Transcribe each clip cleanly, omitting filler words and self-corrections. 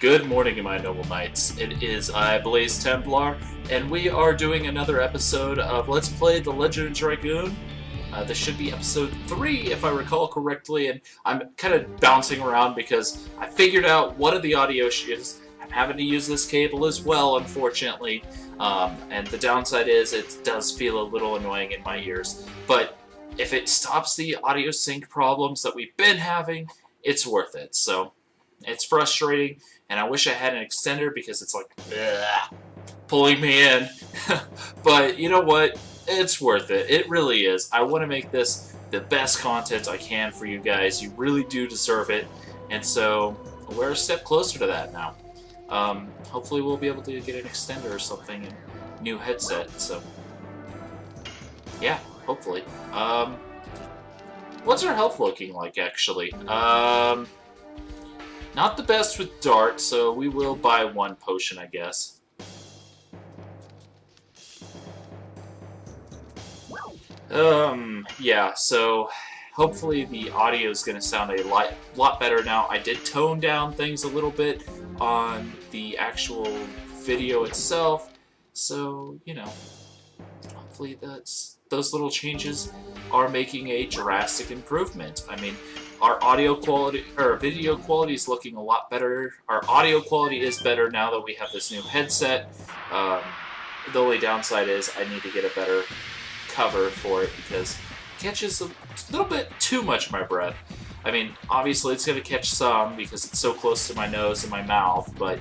Good morning, my noble knights. It is I, Blaze Templar, and we are doing another episode of Let's Play The Legend of Dragoon. This should be episode 3, if I recall correctly, and I'm kind of bouncing around because I figured out one of the audio issues. I'm having to use this cable as well, unfortunately, and the downside is it does feel a little annoying in my ears, but if it stops the audio sync problems that we've been having, it's worth it. So it's frustrating, and I wish I had an extender because it's like pulling me in. But you know what? It's worth it. It really is. I want to make this the best content I can for you guys. You really do deserve it, and so we're a step closer to that now. Hopefully we'll be able to get an extender or something and new headset. So yeah, hopefully. What's our health looking like, actually? Not the best with dart, so we will buy one potion, I guess. Yeah, so hopefully the audio is going to sound a lot better now. I did tone down things a little bit on the actual video itself, so, you know, hopefully those little changes are making a drastic improvement. I mean, our audio quality, or video quality is looking a lot better. Our audio quality is better now that we have this new headset. The only downside is I need to get a better cover for it because it catches a little bit too much of my breath. I mean, obviously it's going to catch some because it's so close to my nose and my mouth, but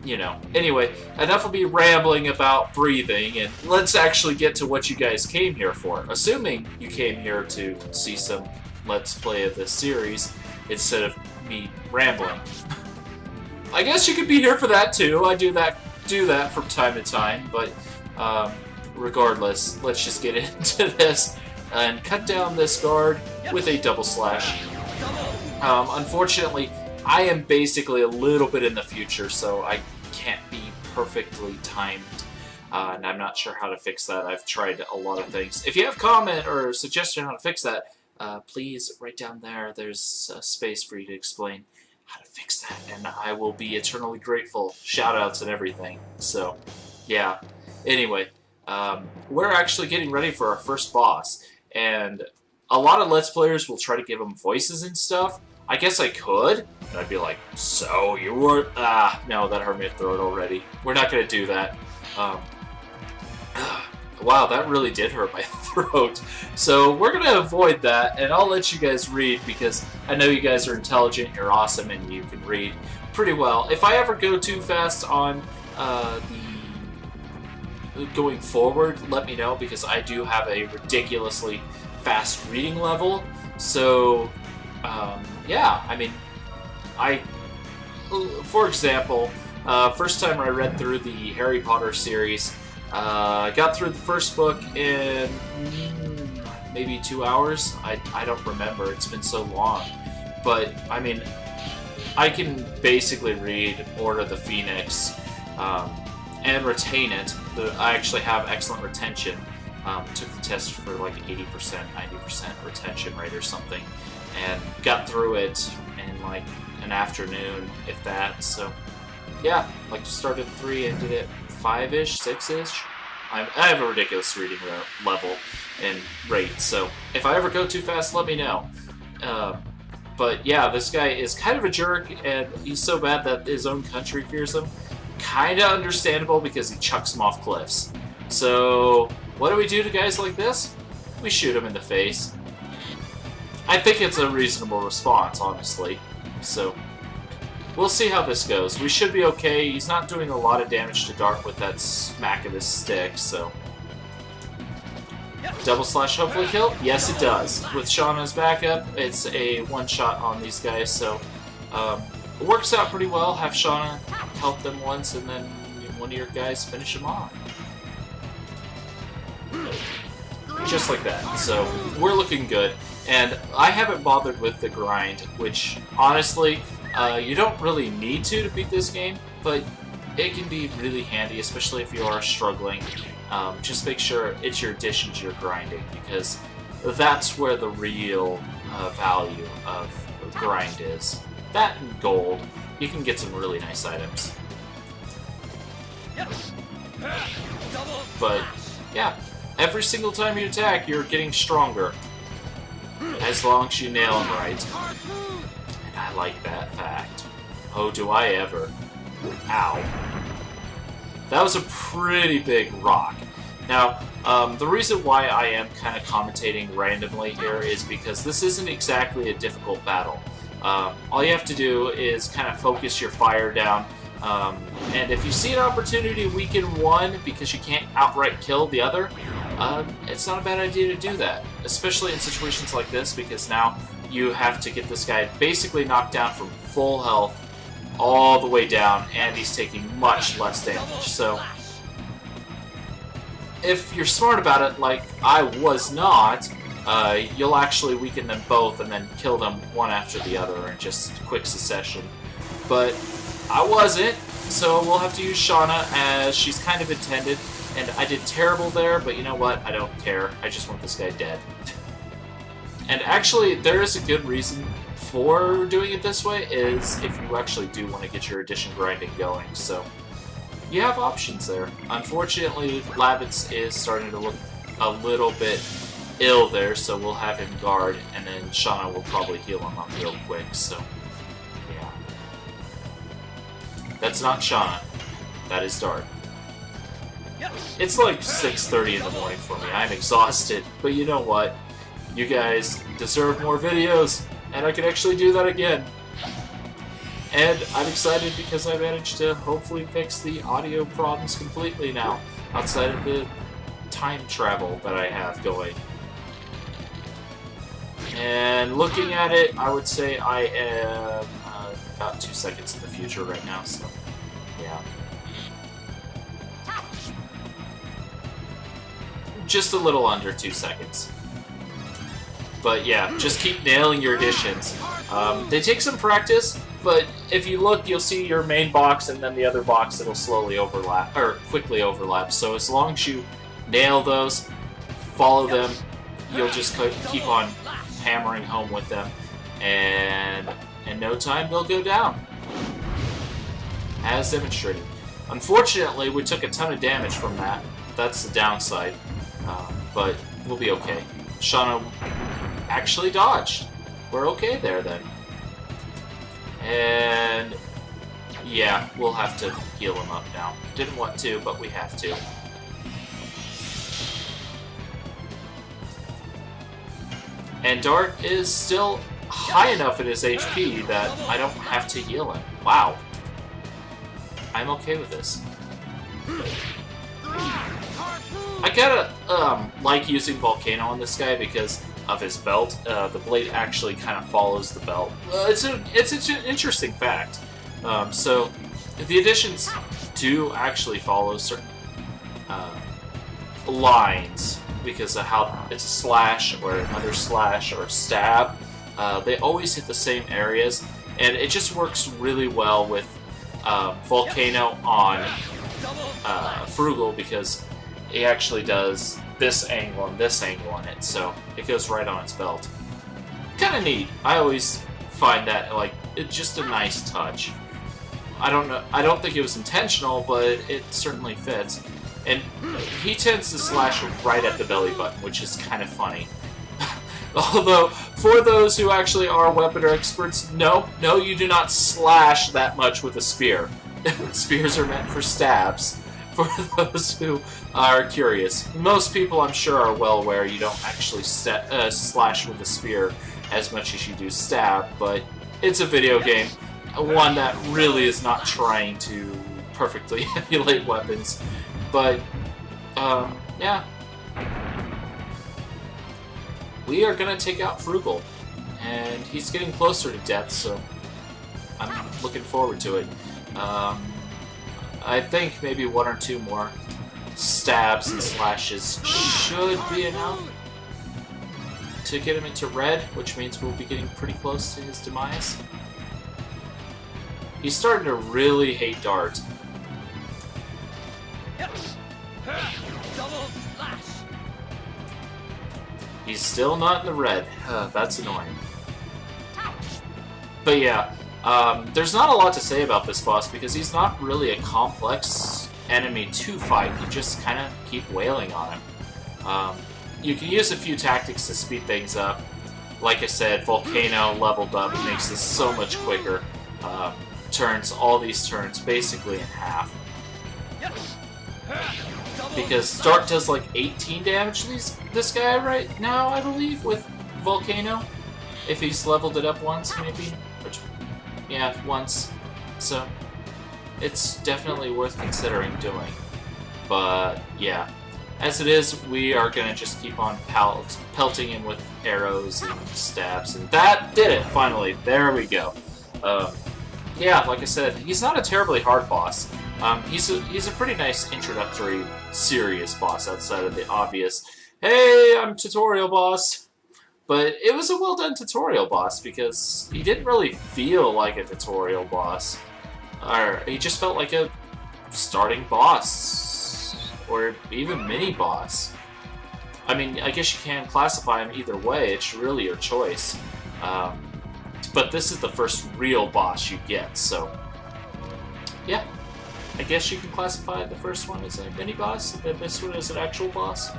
you know. Anyway, enough of me rambling about breathing, and let's actually get to what you guys came here for. Assuming you came here to see some Let's Play of this series instead of me rambling. I guess you could be here for that too. I do that from time to time, but regardless, let's just get into this and cut down this guard with a double slash. Unfortunately, I am basically a little bit in the future, so I can't be perfectly timed, and I'm not sure how to fix that. I've tried a lot of things. If you have a comment or a suggestion on how to fix that, please write down there. There's a space for you to explain how to fix that, and I will be eternally grateful. Shoutouts and everything. So, yeah. Anyway, we're actually getting ready for our first boss, and a lot of Let's Players will try to give them voices and stuff. I guess I could, and I'd be like, so you were... no, that hurt my throat already. We're not going to do that. Wow, that really did hurt my throat. So we're going to avoid that, and I'll let you guys read, because I know you guys are intelligent, you're awesome, and you can read pretty well. If I ever go too fast on going forward, let me know, because I do have a ridiculously fast reading level. So, yeah, I mean, for example, first time I read through the Harry Potter series, I got through the first book in maybe 2 hours. I don't remember, it's been so long. But, I mean, I can basically read Order of the Phoenix, and retain it. I actually have excellent retention. Took the test for like 80%, 90% retention rate or something, and got through it in like an afternoon, if that. So yeah, like started at 3 and did it 5-ish, 6-ish. I have a ridiculous reading level and rate, so if I ever go too fast, let me know. But yeah, this guy is kind of a jerk, and he's so bad that his own country fears him. Kinda understandable because he chucks them off cliffs. So what do we do to guys like this? We shoot him in the face. I think it's a reasonable response, honestly. So we'll see how this goes. We should be okay. He's not doing a lot of damage to Dart with that smack of his stick, so... Double slash hopefully kill? Yes, it does. With Shauna's backup, it's a one-shot on these guys, so... it works out pretty well. Have Shauna help them once, and then one of your guys finish them off. Just like that. So, we're looking good. And I haven't bothered with the grind, which, honestly, you don't really need to beat this game, but it can be really handy, especially if you are struggling. Just make sure it's your addition to your grinding, because that's where the real value of grind is. That and gold. you can get some really nice items. But, yeah, every single time you attack, you're getting stronger. As long as you nail them right. And I like that fact. Oh, do I ever. Ow. That was a pretty big rock. Now, the reason why I am kind of commentating randomly here is because this isn't exactly a difficult battle. All you have to do is kind of focus your fire down, and if you see an opportunity to weaken one because you can't outright kill the other, it's not a bad idea to do that, especially in situations like this, because now you have to get this guy basically knocked down from full health all the way down, and he's taking much less damage. So if you're smart about it, like I was not, you'll actually weaken them both and then kill them one after the other in just quick succession. But I wasn't, so we'll have to use Shauna as she's kind of intended. And I did terrible there, but you know what? I don't care. I just want this guy dead. And actually, there is a good reason for doing it this way, is if you actually do want to get your addition grinding going. So you have options there. Unfortunately, Lavitz is starting to look a little bit ill there, so we'll have him guard, and then Shauna will probably heal him up real quick, so yeah. That's not Shauna. That is Dart. It's like 6:30 in the morning for me. I'm exhausted, but you know what? You guys deserve more videos, and I can actually do that again. And I'm excited because I managed to hopefully fix the audio problems completely now, outside of the time travel that I have going. And looking at it, I would say I am about 2 seconds in the future right now, so yeah. Just a little under 2 seconds. But yeah, just keep nailing your additions. They take some practice, but if you look, you'll see your main box and then the other box that'll slowly overlap, or quickly overlap. So as long as you nail those, follow them, you'll just keep on hammering home with them, and in no time they'll go down. As demonstrated. Unfortunately, we took a ton of damage from that. That's the downside, but we'll be okay. Shauna actually dodged. We're okay there then. And yeah, we'll have to heal him up now. Didn't want to, but we have to. And Dart is still high enough in his HP that I don't have to heal him. Wow. I'm okay with this. I gotta like using Volcano on this guy because of his belt. The blade actually kind of follows the belt. It's an interesting fact. So the additions do actually follow certain lines because of how it's a slash or another slash or a stab. They always hit the same areas, and it just works really well with Volcano on Frugal because he actually does this angle and this angle on it, so it goes right on its belt. Kind of neat. I always find that like it's just a nice touch. I don't know. I don't think it was intentional, but it certainly fits. And he tends to slash right at the belly button, which is kind of funny. Although, for those who actually are weaponer experts, no, you do not slash that much with a spear. Spears are meant for stabs. For those who are curious. Most people, I'm sure, are well aware you don't actually slash with a spear as much as you do stab, but it's a video game, one that really is not trying to perfectly emulate weapons. But, yeah. We are going to take out Frugal, and he's getting closer to death, so I'm looking forward to it. I think maybe one or two more stabs and slashes should be enough to get him into red, which means we'll be getting pretty close to his demise. He's starting to really hate Dart. He's still not in the red. That's annoying. But yeah, There's not a lot to say about this boss because he's not really a complex enemy to fight. You just kind of keep wailing on him. You can use a few tactics to speed things up. Like I said, Volcano leveled up, makes this so much quicker. Turns all these turns basically in half. Because Dart does like 18 damage to this guy right now, I believe, with Volcano. If he's leveled it up once, maybe? Yeah, once. So, it's definitely worth considering doing. But, yeah. As it is, we are going to just keep on pelting him with arrows and stabs. And that did it, finally. There we go. Yeah, like I said, he's not a terribly hard boss. He's a pretty nice introductory, serious boss outside of the obvious, hey, I'm tutorial boss. But it was a well-done tutorial boss because he didn't really feel like a tutorial boss. Or he just felt like a starting boss. Or even mini-boss. I mean, I guess you can classify him either way. It's really your choice. But this is the first real boss you get, so... yeah. I guess you can classify the first one as a mini-boss, and then this one as an actual boss.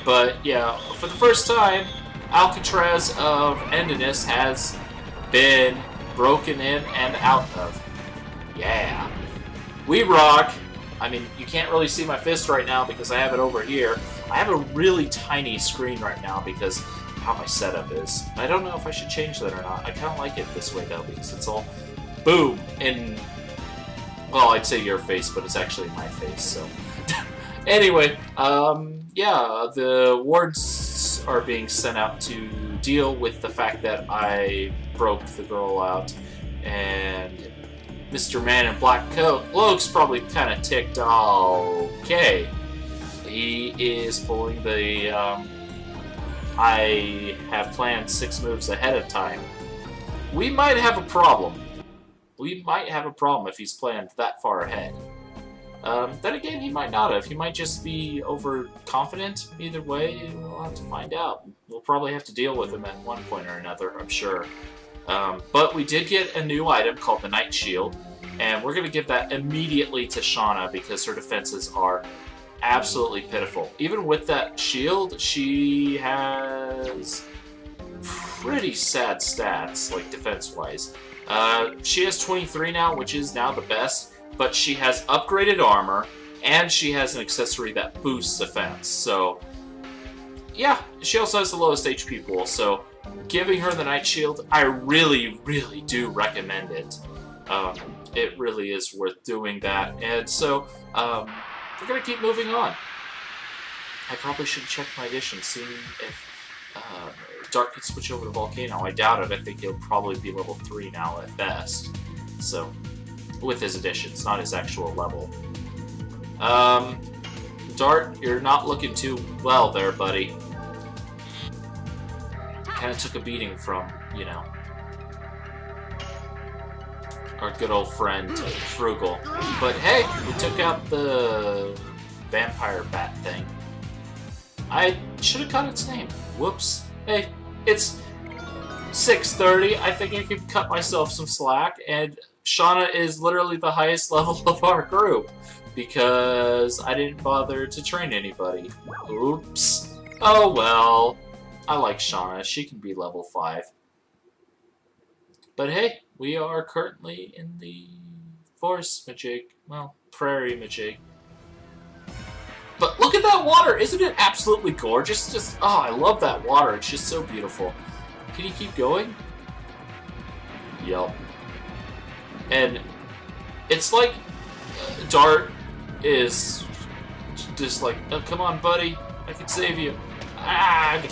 But, yeah, for the first time, Alcatraz of Endiness has been broken in and out of. Yeah. We rock! I mean, you can't really see my fist right now because I have it over here. I have a really tiny screen right now because how my setup is. I don't know if I should change that or not. I kind of like it this way, though, because it's all boom in, well, I'd say your face, but it's actually my face, so. Anyway, yeah, the wards are being sent out to deal with the fact that I broke the girl out, and Mr. Man in Black Coat looks probably kind of ticked. Okay. He is pulling the, I have planned 6 moves ahead of time. We might have a problem. We might have a problem if he's planned that far ahead. Then again, he might not have. He might just be overconfident. Either way, we'll have to find out. We'll probably have to deal with him at one point or another, I'm sure. But we did get a new item called the Night Shield, and we're going to give that immediately to Shauna because her defenses are absolutely pitiful. Even with that shield, she has pretty sad stats, like defense-wise. She has 23 now, which is now the best, but she has upgraded armor, and she has an accessory that boosts defense. So, yeah, she also has the lowest HP pool, so giving her the Night Shield, I really, really do recommend it. It really is worth doing that. And so, we're going to keep moving on. I probably should check my edition, see if Dark can switch over to Volcano. I doubt it. I think he'll probably be level 3 now at best. So, with his addition, it's not his actual level. Dart, you're not looking too well there, buddy. Kind of took a beating from, you know, our good old friend Frugal. But hey, we took out the vampire bat thing. I should have cut its name. Whoops. Hey, it's 6:30. I think I could cut myself some slack, and Shauna is literally the highest level of our group because I didn't bother to train anybody. Oops. Oh well. I like Shauna. She can be level 5. But hey, we are currently in the forest Majig. Well, prairie Majig. But look at that water! Isn't it absolutely gorgeous? Just, oh, I love that water. It's just so beautiful. Can you keep going? Yep. And it's like Dart is just like, oh, come on, buddy. I can save you. Ah!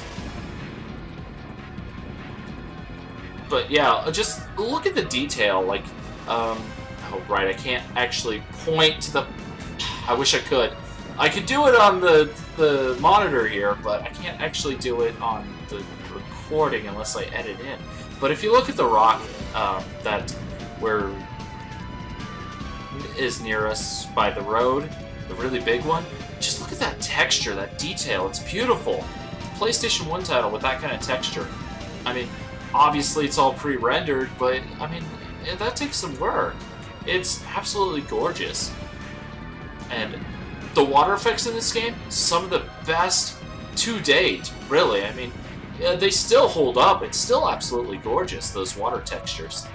But yeah, just look at the detail. Like, oh right, I can't actually point to the. I wish I could. I could do it on the monitor here, but I can't actually do it on the recording unless I edit in. But if you look at the rock that is near us by the road, the really big one, just look at that texture, that detail. It's beautiful. PlayStation 1 title with that kind of texture. I mean, obviously it's all pre-rendered, but I mean, that takes some work. It's absolutely gorgeous. And the water effects in this game, some of the best to date, really. I mean, they still hold up. It's still absolutely gorgeous, those water textures.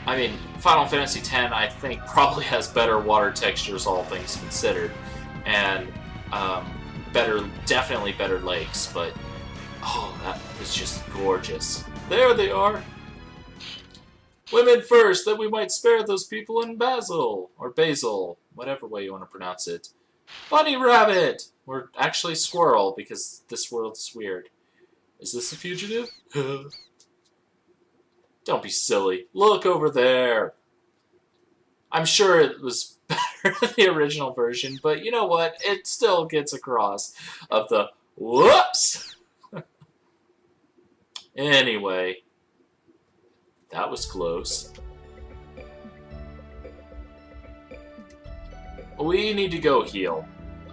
I mean, Final Fantasy X, I think, probably has better water textures, all things considered. And definitely better lakes, but oh, that is just gorgeous. There they are! Women first, that we might spare those people in Basil, or Basil, whatever way you want to pronounce it. Bunny rabbit! Or actually squirrel, because this world's weird. Is this a fugitive? Don't be silly. Look over there! I'm sure it was better than the original version, but you know what? It still gets across of the whoops! Anyway, that was close. We need to go heal.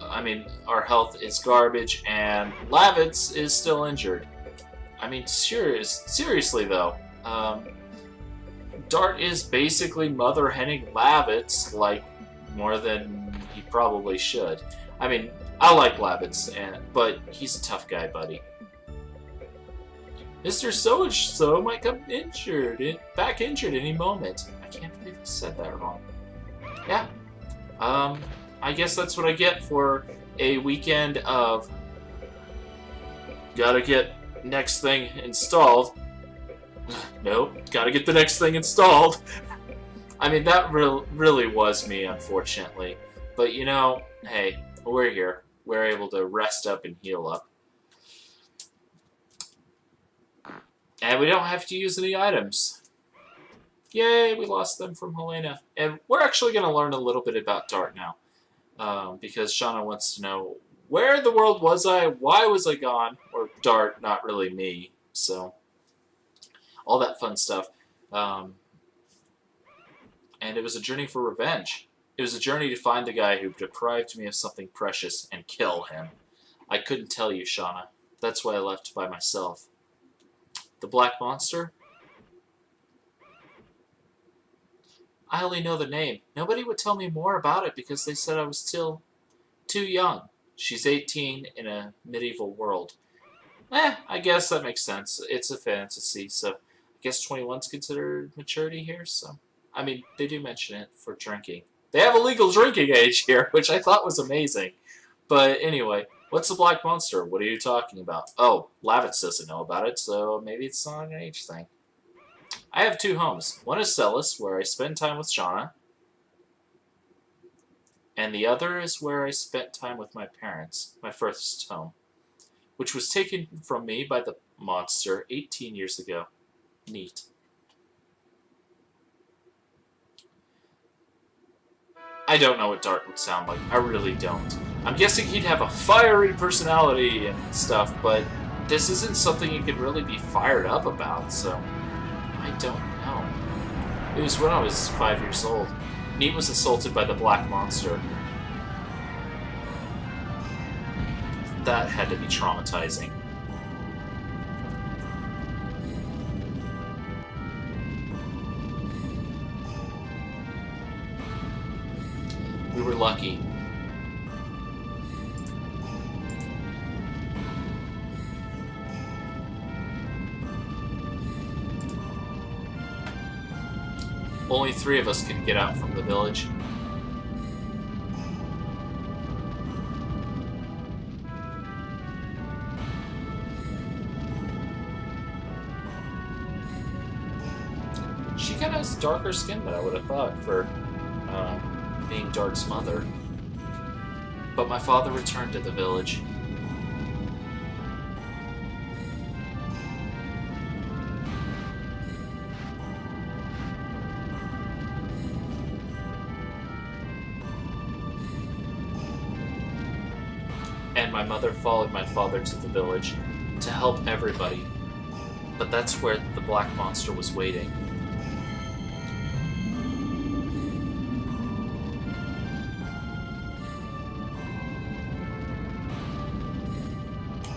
I mean, our health is garbage, and Lavitz is still injured. I mean, seriously though, Dart is basically mother-henning Lavitz, like, more than he probably should. I mean, I like Lavitz, but he's a tough guy, buddy. Mr. So-and-so might come back injured any moment. I can't believe I said that wrong. Yeah. I guess that's what I get for a weekend of gotta get next thing installed. Nope, gotta get the next thing installed. I mean, that really was me, unfortunately. But, you know, hey, we're here. We're able to rest up and heal up. And we don't have to use any items. Yay, we lost them from Helena. And we're actually going to learn a little bit about Dart now. Because Shauna wants to know, where in the world was I? Why was I gone? Or Dart, not really me. So, all that fun stuff. And it was a journey for revenge. It was a journey to find the guy who deprived me of something precious and kill him. I couldn't tell you, Shauna. That's why I left by myself. The Black Monster? I only know the name. Nobody would tell me more about it because they said I was still too young. She's 18 in a medieval world. I guess that makes sense. It's a fantasy, so I guess 21's considered maturity here, so... I mean, they do mention it for drinking. They have a legal drinking age here, which I thought was amazing. But anyway, what's the Black Monster? What are you talking about? Oh, Lavitz doesn't know about it, so maybe it's not an age thing. I have two homes. One is Celis, where I spend time with Shauna. And the other is where I spent time with my parents, my first home, which was taken from me by the monster 18 years ago. Neat. I don't know what Dart would sound like. I really don't. I'm guessing he'd have a fiery personality and stuff, but this isn't something you could really be fired up about, so I don't know. It was when I was 5 years old. Neat was assaulted by the Black Monster. That had to be traumatizing. We were lucky. Only 3 of us could get out from the village. She kind of has darker skin than I would have thought for being Dart's mother. But my father returned to the village. And my mother followed my father to the village to help everybody. But that's where the Black Monster was waiting.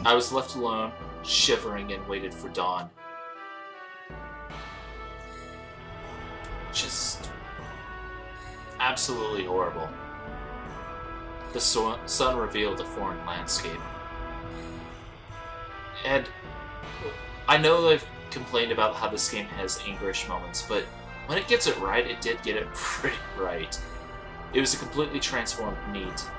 I was left alone, shivering, and waited for dawn. Just absolutely horrible. The sun revealed a foreign landscape. And I know I've complained about how this game has English moments, but when it gets it right, it did get it pretty right. It was a completely transformed Neat.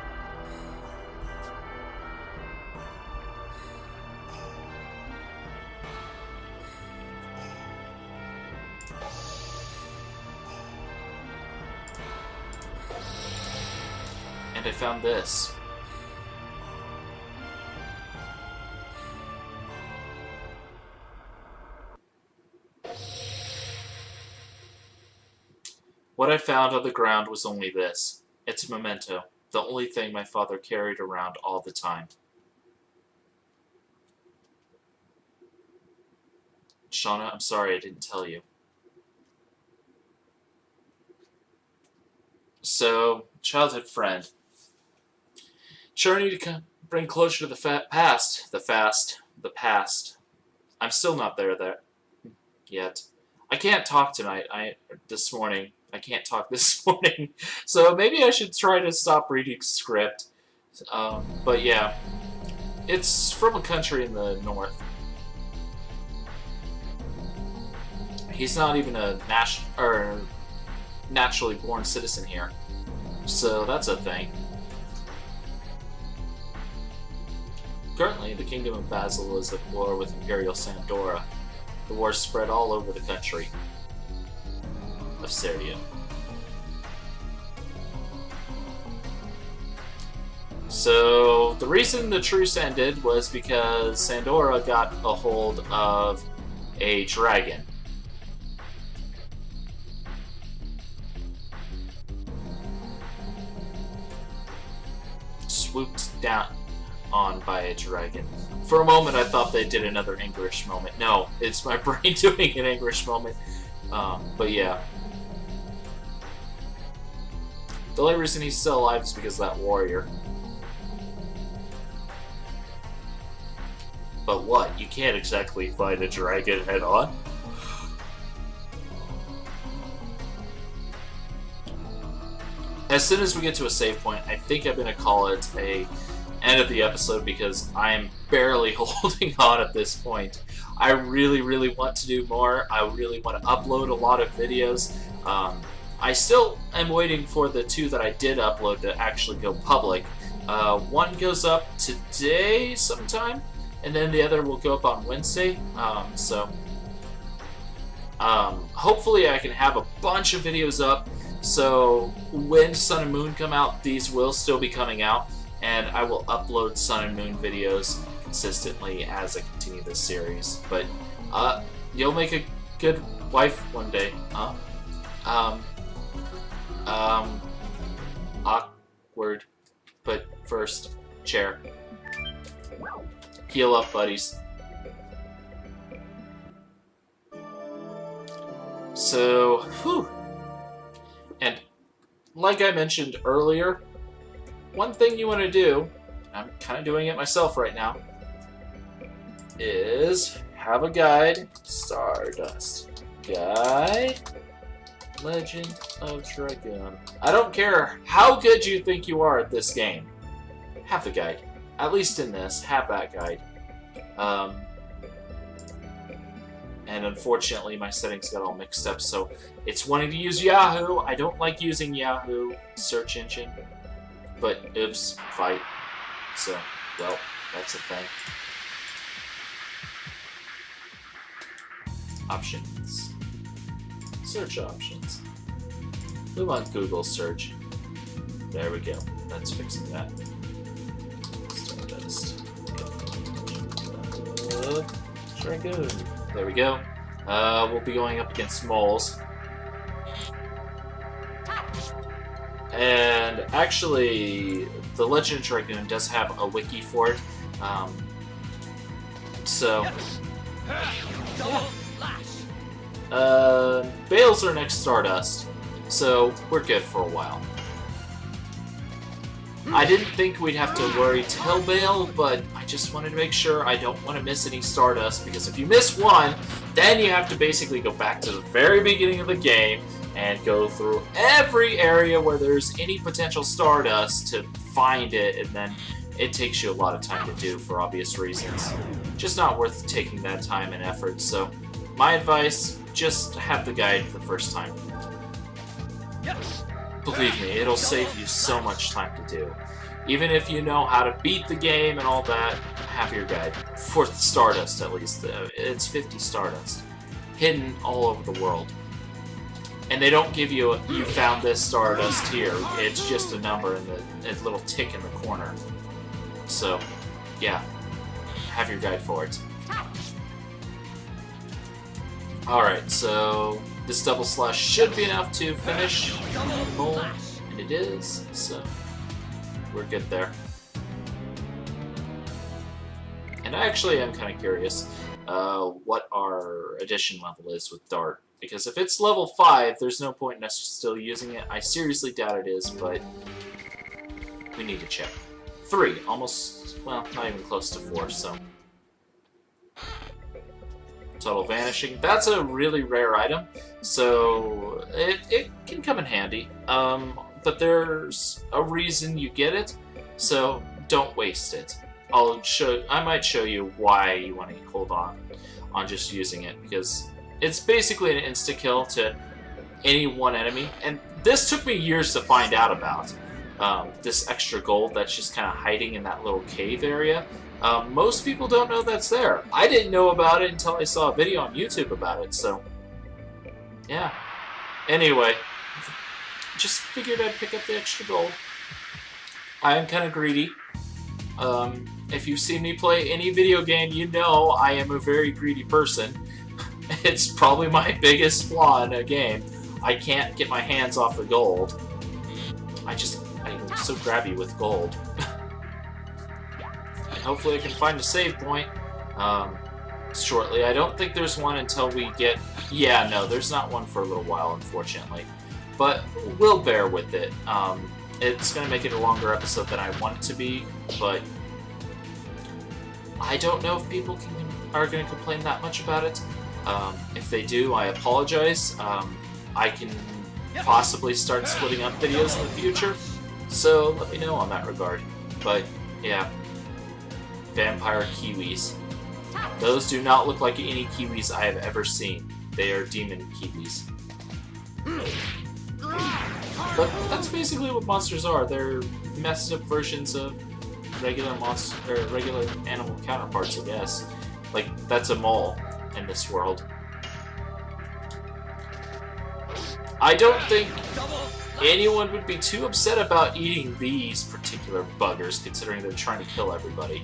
And I found this. What I found on the ground was only this. It's a memento, the only thing my father carried around all the time. Shauna, I'm sorry I didn't tell you. So, childhood friend. Journey to bring closure to the past. The past. I'm still not there yet. I can't talk tonight. This morning. I can't talk this morning. So maybe I should try to stop reading script. But yeah. It's from a country in the north. He's not even a naturally born citizen here. So that's a thing. Currently, the Kingdom of Basil is at war with Imperial Sandora. The war spread all over the country of Seria. So, the reason the truce ended was because Sandora got a hold of a dragon. Swooped down on by a dragon. For a moment I thought they did another English moment. No, it's my brain doing an English moment. But yeah. The only reason he's still alive is because of that warrior. But what? You can't exactly fight a dragon head on. As soon as we get to a save point, I think I'm going to call it a end of the episode because I am barely holding on at this point. I really, really want to do more. I really want to upload a lot of videos. I still am waiting for the 2 that I did upload to actually go public. One goes up today sometime, and then the other will go up on Wednesday. Hopefully I can have a bunch of videos up, so when Sun and Moon come out, these will still be coming out, and I will upload Sun and Moon videos consistently as I continue this series. But you'll make a good wife one day, huh? Awkward. But first, chair. Heal up, buddies. So, whew. And like I mentioned earlier, one thing you want to do, I'm kind of doing it myself right now, is have a guide, Stardust Guide, Legend of Dragoon. I don't care how good you think you are at this game, have the guide. At least in this, have that guide. And unfortunately my settings got all mixed up, so it's wanting to use Yahoo. I don't like using Yahoo search engine, but oops, fight. So, well, that's a thing. Options. Search options. We want Google search. There we go. That's fixing that. Stardust. Dragoon. There we go. We'll be going up against moles. And actually, the Legend of Dragoon does have a wiki for it. Bale's our next Stardust, so we're good for a while. I didn't think we'd have to worry till Bale, but I just wanted to make sure I don't want to miss any Stardust, because if you miss one, then you have to basically go back to the very beginning of the game and go through every area where there's any potential Stardust to find it, and then it takes you a lot of time to do for obvious reasons. Just not worth taking that time and effort, so my advice, just have the guide the first time. Believe me, it'll save you so much time to do. Even if you know how to beat the game and all that, have your guide. For Stardust, at least. It's 50 Stardust. Hidden all over the world. And they don't give you a, you found this Stardust here. It's just a number and a little tick in the corner. So, yeah. Have your guide for it. Alright, so this double slash should be enough to finish the bowl, and it is, so we're good there. And I actually am kind of curious what our addition level is with Dart, because if it's level 5, there's no point in us still using it. I seriously doubt it is, but we need to check. 3, almost, well, not even close to 4, so. Total Vanishing. That's a really rare item, so it can come in handy. But there's a reason you get it, so don't waste it. I might show you why you want to hold on just using it, because it's basically an insta-kill to any one enemy, and this took me years to find out about. This extra gold that's just kind of hiding in that little cave area. Most people don't know that's there. I didn't know about it until I saw a video on YouTube about it, so yeah. Anyway, just figured I'd pick up the extra gold. I am kind of greedy. If you've seen me play any video game, you know I am a very greedy person. It's probably my biggest flaw in a game. I can't get my hands off the gold. I'm so grabby with gold. And hopefully I can find a save point shortly. I don't think there's one until we get... Yeah, no, there's not one for a little while, unfortunately. But we'll bear with it. It's going to make it a longer episode than I want it to be, but I don't know if people are going to complain that much about it. If they do, I apologize. I can possibly start splitting up videos in the future, so let me know on that regard. But, yeah. Vampire Kiwis. Those do not look like any Kiwis I have ever seen. They are demon Kiwis. But that's basically what monsters are. They're messed up versions of regular monster or regular animal counterparts, I guess. Like, that's a mole in this world. I don't think anyone would be too upset about eating these particular buggers, considering they're trying to kill everybody.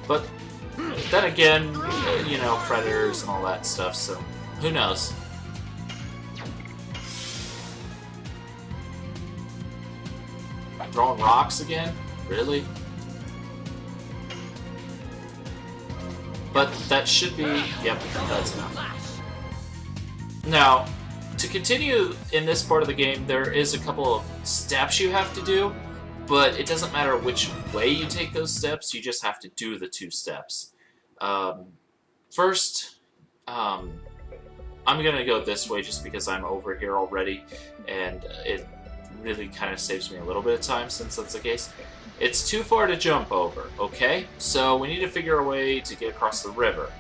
But then again, you know, predators and all that stuff, so who knows? Throwing rocks again? Really? But that should be... Yep, that's enough. Now, to continue in this part of the game, there is a couple of steps you have to do, but it doesn't matter which way you take those steps, you just have to do the 2 steps. First, I'm going to go this way just because I'm over here already, and it really kind of saves me a little bit of time since that's the case. It's too far to jump over, okay? So we need to figure a way to get across the river.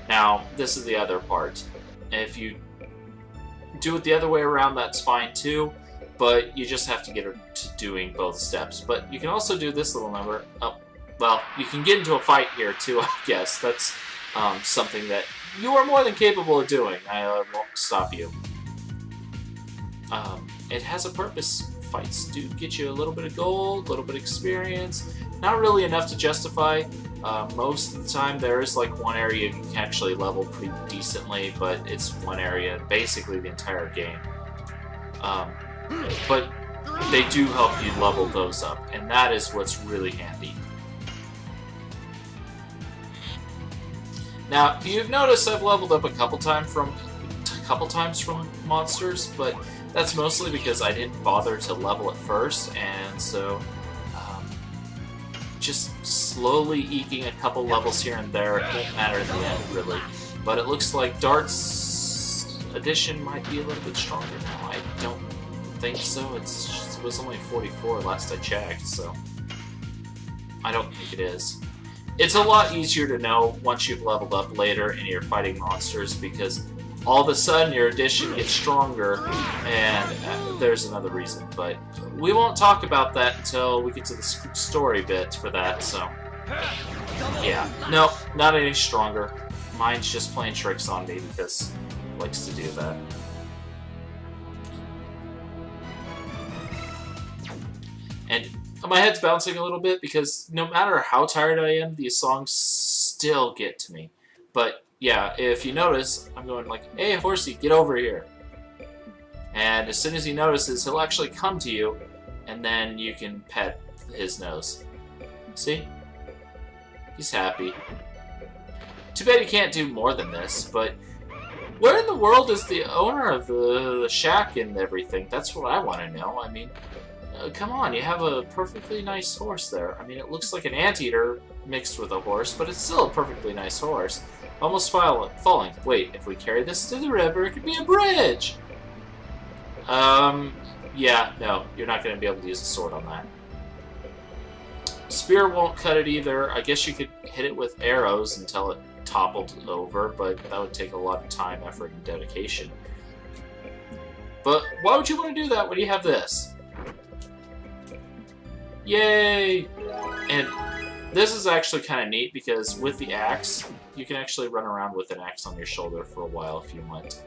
Now, this is the other part. If you do it the other way around, that's fine too, but you just have to get to doing both steps. But you can also do this little number. Oh, well, you can get into a fight here too, I guess. That's something that you are more than capable of doing. I won't stop you. It has a purpose. Fights do get you a little bit of gold, a little bit of experience. Not really enough to justify. Most of the time there is like one area you can actually level pretty decently, but it's one area, basically the entire game. But they do help you level those up, and that is what's really handy. Now, you've noticed I've leveled up a couple times from monsters, but that's mostly because I didn't bother to level it first, and so just slowly eking a couple levels here and there, it won't matter in the end, really. But it looks like Dart's edition might be a little bit stronger now. I don't think so. It was only 44 last I checked, so I don't think it is. It's a lot easier to know once you've leveled up later and you're fighting monsters, because all of a sudden your edition gets stronger, and there's another reason, but we won't talk about that until we get to the story bit for that, so yeah. No, not any stronger. Mine's just playing tricks on me because it likes to do that. And my head's bouncing a little bit because no matter how tired I am, these songs still get to me. But yeah, if you notice, I'm going like, hey, horsey, get over here. And as soon as he notices, he'll actually come to you, and then you can pet his nose. See? He's happy. Too bad he can't do more than this, but where in the world is the owner of the shack and everything? That's what I want to know. I mean, come on, you have a perfectly nice horse there. I mean, it looks like an anteater mixed with a horse, but it's still a perfectly nice horse. Almost falling. Wait, if we carry this to the river, it could be a bridge! Yeah, no, you're not going to be able to use a sword on that. Spear won't cut it either. I guess you could hit it with arrows until it toppled over, but that would take a lot of time, effort, and dedication. But why would you want to do that when you have this? Yay! And this is actually kind of neat because with the axe, you can actually run around with an axe on your shoulder for a while if you want.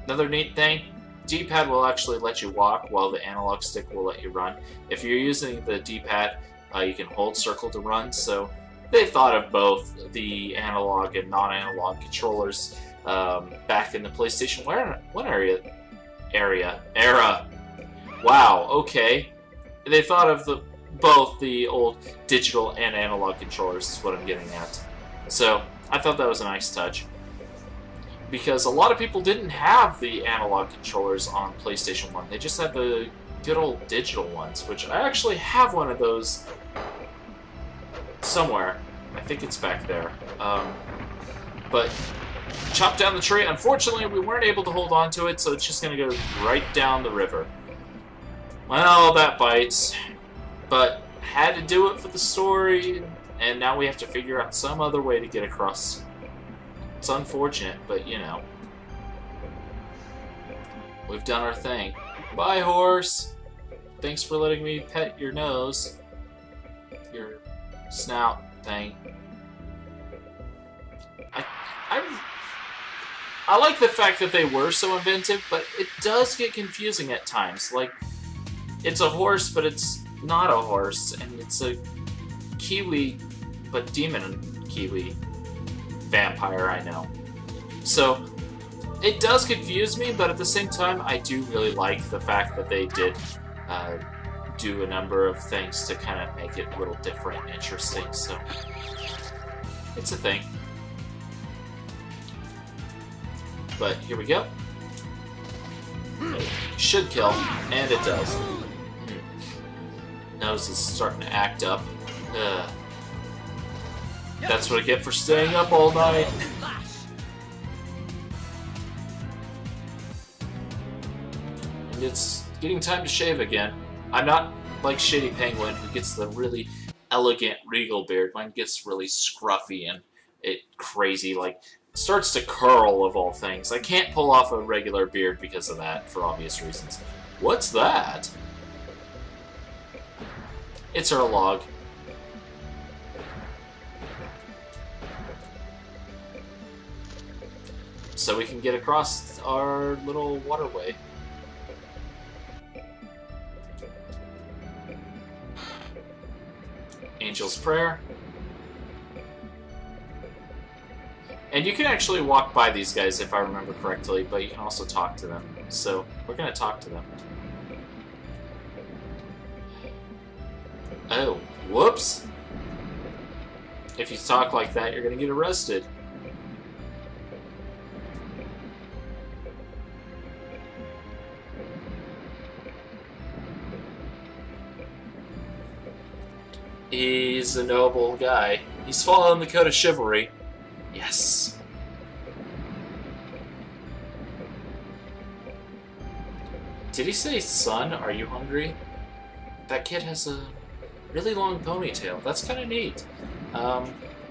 Another neat thing, D-pad will actually let you walk while the analog stick will let you run. If you're using the D-pad, you can hold circle to run, so they thought of both the analog and non-analog controllers back in the PlayStation 1 era. Wow, okay. They thought of both the old digital and analog controllers is what I'm getting at. So, I thought that was a nice touch. Because a lot of people didn't have the analog controllers on PlayStation 1. They just had the good old digital ones, which I actually have one of those somewhere. I think it's back there. But chop down the tree. Unfortunately, we weren't able to hold on to it, so it's just going to go right down the river. Well, that bites. But had to do it for the story, and now we have to figure out some other way to get across. It's unfortunate, but you know. We've done our thing. Bye, horse! Thanks for letting me pet your nose. Your snout thing. I like the fact that they were so inventive, but it does get confusing at times. Like, it's a horse, but it's not a horse, and it's a Kiwi, but demon Kiwi vampire, I know. So, it does confuse me, but at the same time, I do really like the fact that they did do a number of things to kind of make it a little different and interesting, so it's a thing. But here we go. Should kill, and it does. Nose is starting to act up. That's what I get for staying up all night. And it's getting time to shave again. I'm not like Shady Penguin, who gets the really elegant regal beard. Mine gets really scruffy and crazy, like, starts to curl of all things. I can't pull off a regular beard because of that, for obvious reasons. What's that? It's our log. So we can get across our little waterway. Angel's Prayer. And you can actually walk by these guys if I remember correctly, but you can also talk to them. So we're going to talk to them. Oh, whoops! If you talk like that, you're going to get arrested. He's He's a noble guy. He's following the code of chivalry. Yes. Did he say, son, are you hungry? That kid has a really long ponytail. That's kind of neat.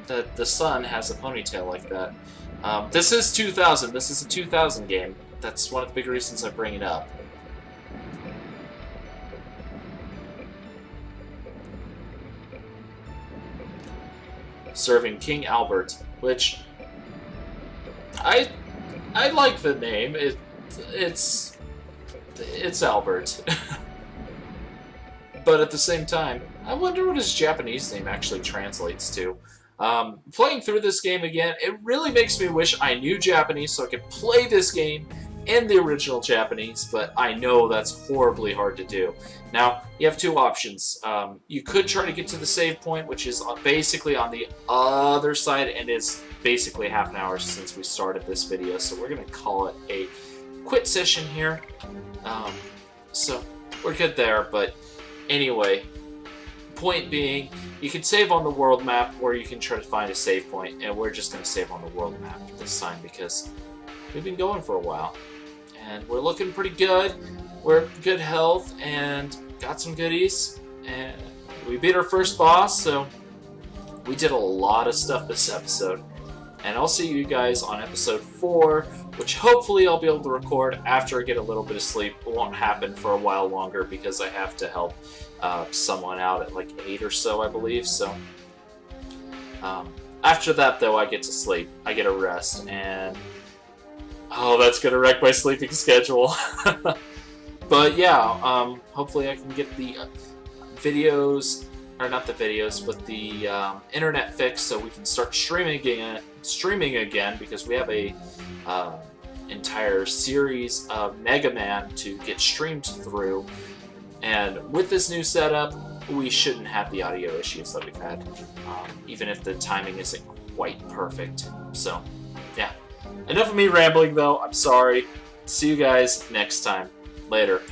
The son has a ponytail like that. This is 2000. This is a 2000 game. That's one of the big reasons I bring it up. Serving King Albert, which I like the name. It's Albert. But at the same time, I wonder what his Japanese name actually translates to. Playing through this game again, it really makes me wish I knew Japanese so I could play this game in the original Japanese, but I know that's horribly hard to do. Now, you have two options. You could try to get to the save point, which is basically on the other side, and it's basically half an hour since we started this video, so we're going to call it a quit session here. So, we're good there, but anyway, point being, you can save on the world map, or you can try to find a save point, and we're just going to save on the world map this time because we've been going for a while. And we're looking pretty good. We're in good health and got some goodies. And we beat our first boss, so we did a lot of stuff this episode. And I'll see you guys on episode 4, which hopefully I'll be able to record after I get a little bit of sleep. It won't happen for a while longer because I have to help someone out at like 8 or so, I believe. So after that, though, I get to sleep. I get a rest, and oh, that's gonna wreck my sleeping schedule. But yeah, hopefully I can get the videos, or not the videos, but the internet fixed so we can start streaming again because we have a entire series of Mega Man to get streamed through. And with this new setup, we shouldn't have the audio issues that we've had, even if the timing isn't quite perfect. So, yeah. Enough of me rambling, though. I'm sorry. See you guys next time. Later.